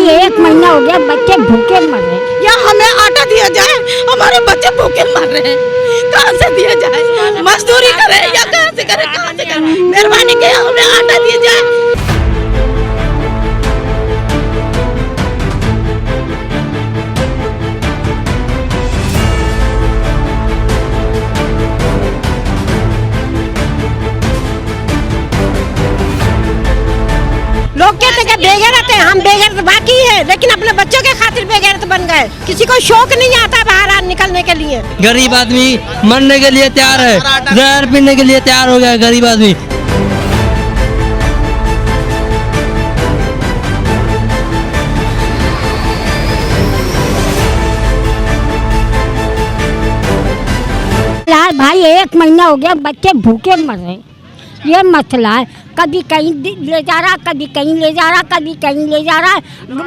1 महीना हो गया, बच्चे भूखे मर रहे हैं। या हमें आटा दिया जाए, हमारे बच्चे भूखे मर रहे हैं, कहाँ से दिया जाए? मजदूरी करें या कहाँ से करें, कहाँ से करें? मेहरबानी के हमें आटा दिया जाए। लोग कहते हैं कि बेगैरत है, हम बेगैरत बाकी है, लेकिन अपने बच्चों के खातिर बेगैरत बन गए। किसी को शौक नहीं आता बाहर निकलने के लिए। गरीब आदमी मरने के लिए तैयार है, जहर पीने के लिए तैयार हो गया है गरीब आदमी। यार भाई 1 महीना हो गया, बच्चे भूखे मर रहे हैं, ये मसला है। कभी कहीं ले जा रहा, कभी कहीं ले जा रहा, कभी कहीं ले जा रहा।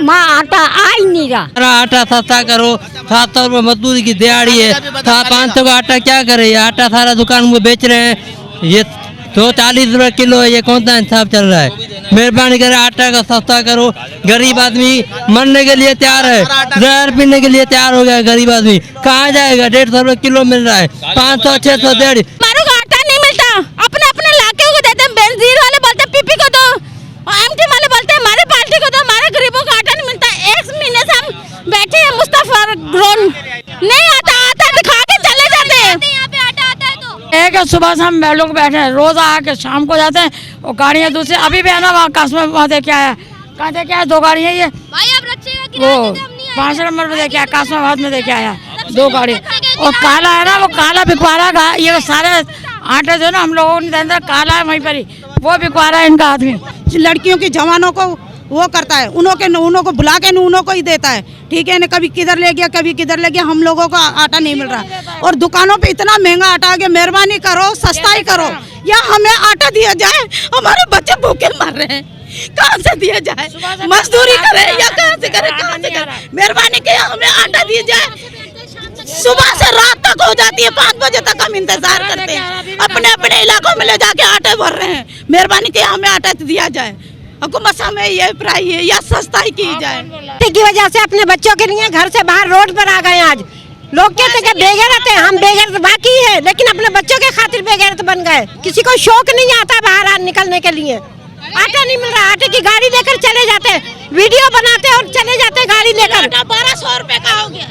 माँ आटा आ ही नहीं रहा। आटा सस्ता करो, 700 रुपये मजदूरी की दिहाड़ी है, 500 का आटा क्या करे? ये आटा सारा दुकान में बेच रहे हैं, ये 140 रुपये किलो है, ये कौन सा इंसाफ चल रहा है? मेहरबानी करे आटा का सस्ता करो। गरीब आदमी मरने के लिए तैयार है, जहर पीने के लिए तैयार हो गया है गरीब आदमी। कहाँ जाएगा? 150 रुपये किलो मिल रहा है, 500 600 डेढ़। हमारे को आटा नहीं मिलता, अपने अपने लाके को देते हैं। बेनजीर वाले बोलते हैं पीपी को दो, एमटी वाले बोलते हैं हमारे पार्टी को दो। हमारे गरीबों को आटा नहीं मिलता। 1 महीने से हम बैठे हैं मुस्तफा ग्रोन, नहीं आता, आता दिखा के चले जाते हैं। यहाँ पे आटा आता है तो एक सुबह से हम लोग बैठे हैं, रोज आके शाम को जाते हैं। वो गाड़ियाँ दूसरी अभी भी है ना, वहाँ कस्बे वहाँ दे के आया, कहाँ दे के आया? 2 गाड़ियाँ ये भाई आप रखिएगा कि वो 5 नंबर में दे के आया, कासमाबाद में दे के आया 2 गाड़ी। और काला है ना, वो काला बिकवा रहा, ये सारे आटे जो ना हम लोगों ने अंदर काला है वहीं पर ही, वो बिकवा रहा है इनका आदमी। लड़कियों की जवानों को वो करता है, उन्हों को बुला के उन्हों को ही देता है, ठीक है ना? कभी किधर ले गया, कभी किधर ले गया, हम लोगों को आटा नहीं मिल रहा। और दुकानों पे इतना महंगा आटा आ गया। मेहरबानी करो, सस्ता ही करो, या हमें आटा दिया जाए, हमारे बच्चे भूखे मर रहे हैं, कहाँ से दिया जाए? मजदूरी करें या कहाँ से करें, कहाँ से करें? मेहरबानी के हमें आटा दिया जाए। सुबह से रात तक हो जाती है, 5 बजे तक हम इंतजार करते हैं, अपने अपने इलाकों में ले जाके आटे भर रहे हैं। मेहरबानी के हमें आटा दिया जाए। हुकूमत हमें ये प्राई है या सस्ता ही की जाए। की वजह से अपने बच्चों के लिए घर से बाहर रोड पर आ गए। आज लोग कहते हैं कि बेगैरत है, हम बेगैरत बाकी है, लेकिन अपने बच्चों के खातिर बेगैरत बन गए। किसी को शौक नहीं आता बाहर निकलने के लिए। आटा नहीं मिल रहा, आटे की गाड़ी लेकर चले जाते हैं, वीडियो बनाते और चले जाते गाड़ी लेकर। 1200 रुपए का हो गया।